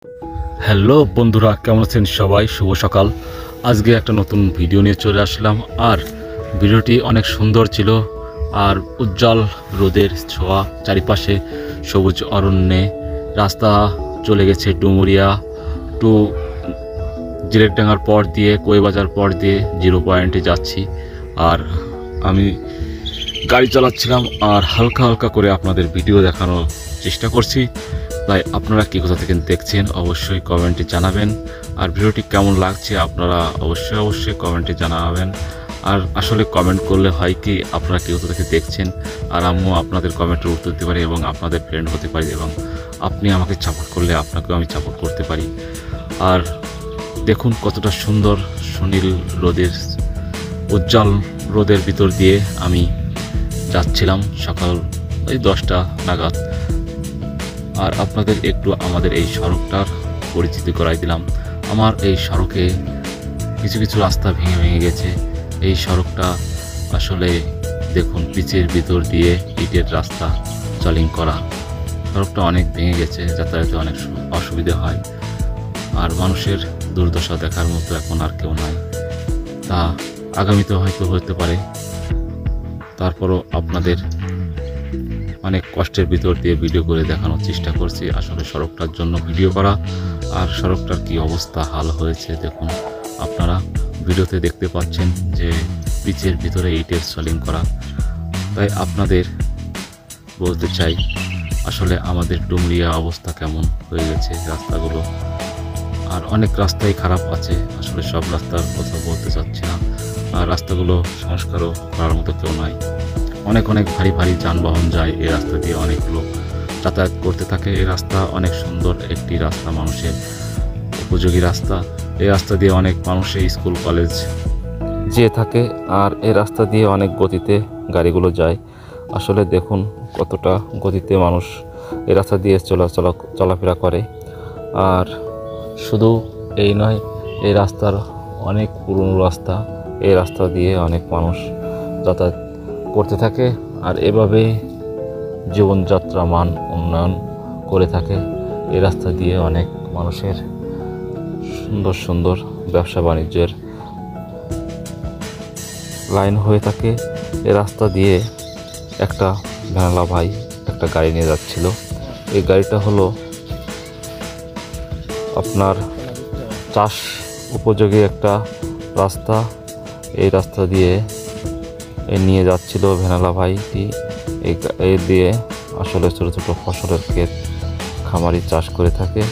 Hello বন্ধুরা, কেমন আছেন সবাই? শুভ সকাল। আজকে একটা নতুন ভিডিও নিয়ে চলে আসলাম। আর ভিডিওটি অনেক সুন্দর ছিল আর উজ্জ্বল রোদের ছোঁয়া, চারিপাশে সবুজ অরণ্যে রাস্তা চলে গেছে ডুমুরিয়া টু জিরেকডাঙ্গার পর দিয়ে, কোয়েবাজার পর দিয়ে জিরো পয়েন্টে যাচ্ছি। আর আমি গাড়ি চালাচ্ছিলাম আর হালকা হালকা করে আপনাদের ভিডিও দেখানোর চেষ্টা করছি। তাই আপনারা কি কোথা থেকে দেখছেন অবশ্যই কমেন্টে জানাবেন। আর ভিডিওটি কেমন লাগছে আপনারা অবশ্যই কমেন্টে জানাবেন। আর আসলে কমেন্ট করলে হয় কি, আপনারা কি কোথা থেকে দেখছেন আর আমিও আপনাদের কমেন্টের উত্তর দিতে পারি এবং আপনাদের ফ্রেন্ড হতে পারি, এবং আপনি আমাকে সাপোর্ট করলে আপনাকেও আমি সাপোর্ট করতে পারি। আর দেখুন কতটা সুন্দর সুনীল রোদের, উজ্জ্বল রোদের ভিতর দিয়ে আমি যাচ্ছিলাম সকাল ওই 10টা নাগাদ। আর আপনাদের একটু আমাদের এই সড়কটার পরিচিতি করাই দিলাম। আমার এই সড়কে কিছু কিছু রাস্তা ভেঙে ভেঙে গেছে। এই সড়কটা আসলে দেখুন পিচের ভিতর দিয়ে ইটের রাস্তা চলিং করা। সড়কটা অনেক ভেঙে গেছে, যাতায়াতে অনেক অসুবিধা হয়। আর মানুষের দুর্দশা দেখার মতো এখন আর কেউ নাই। তা আগামীতে হয়তো হতে পারে। তারপরও আপনাদের অনেক কষ্টের ভিতর দিয়ে ভিডিও করে দেখানোর চেষ্টা করছি। আসলে সড়কটার জন্য ভিডিও করা। আর সড়কটার কি অবস্থা হাল হয়েছে দেখুন, আপনারা ভিডিওতে দেখতে পাচ্ছেন যে পিচের ভিতরে ইটের সলিং করা। তাই আপনাদের বলতে চাই, আসলে আমাদের ডুমুরিয়া অবস্থা কেমন হয়ে গেছে রাস্তাগুলো। আর অনেক রাস্তাই খারাপ আছে, আসলে সব রাস্তার কথা বলতে চাচ্ছি না। আর রাস্তাগুলো সংস্কারও করার মতো কেউ নাই। অনেক ভারী ভারী যানবাহন যায় এই রাস্তা দিয়ে, অনেক লোক যাতায়াত করতে থাকে। এই রাস্তা অনেক সুন্দর একটি রাস্তা, মানুষের উপযোগী রাস্তা। এই রাস্তা দিয়ে অনেক মানুষের স্কুল কলেজ যেয়ে থাকে। আর এই রাস্তা দিয়ে অনেক গতিতে গাড়িগুলো যায়। আসলে দেখুন কতটা গতিতে মানুষ এই রাস্তা দিয়ে চলাফেরা করে। আর শুধু এই নয়, এই রাস্তার অনেক পুরনো রাস্তা। এই রাস্তা দিয়ে অনেক মানুষ যাতায়াত করতে থাকে। আর এভাবে জীবনযাত্রা মান উন্নয়ন করে থাকে। এই রাস্তা দিয়ে অনেক মানুষের সুন্দর সুন্দর ব্যবসা বাণিজ্যের লাইন হয়ে থাকে। এই রাস্তা দিয়ে একটা ভ্যানওয়ালা ভাই একটা গাড়ি নিয়ে যাচ্ছিল। এই গাড়িটা হলো আপনার চাষ উপযোগী একটা রাস্তা। এই রাস্তা দিয়ে নিয়ে যাচ্ছিল ভ্যানওয়ালা ভাইটি। এই দিয়ে আসলে ছোটো ছোটো ফসলের ক্ষেত খামারি চাষ করে থাকে।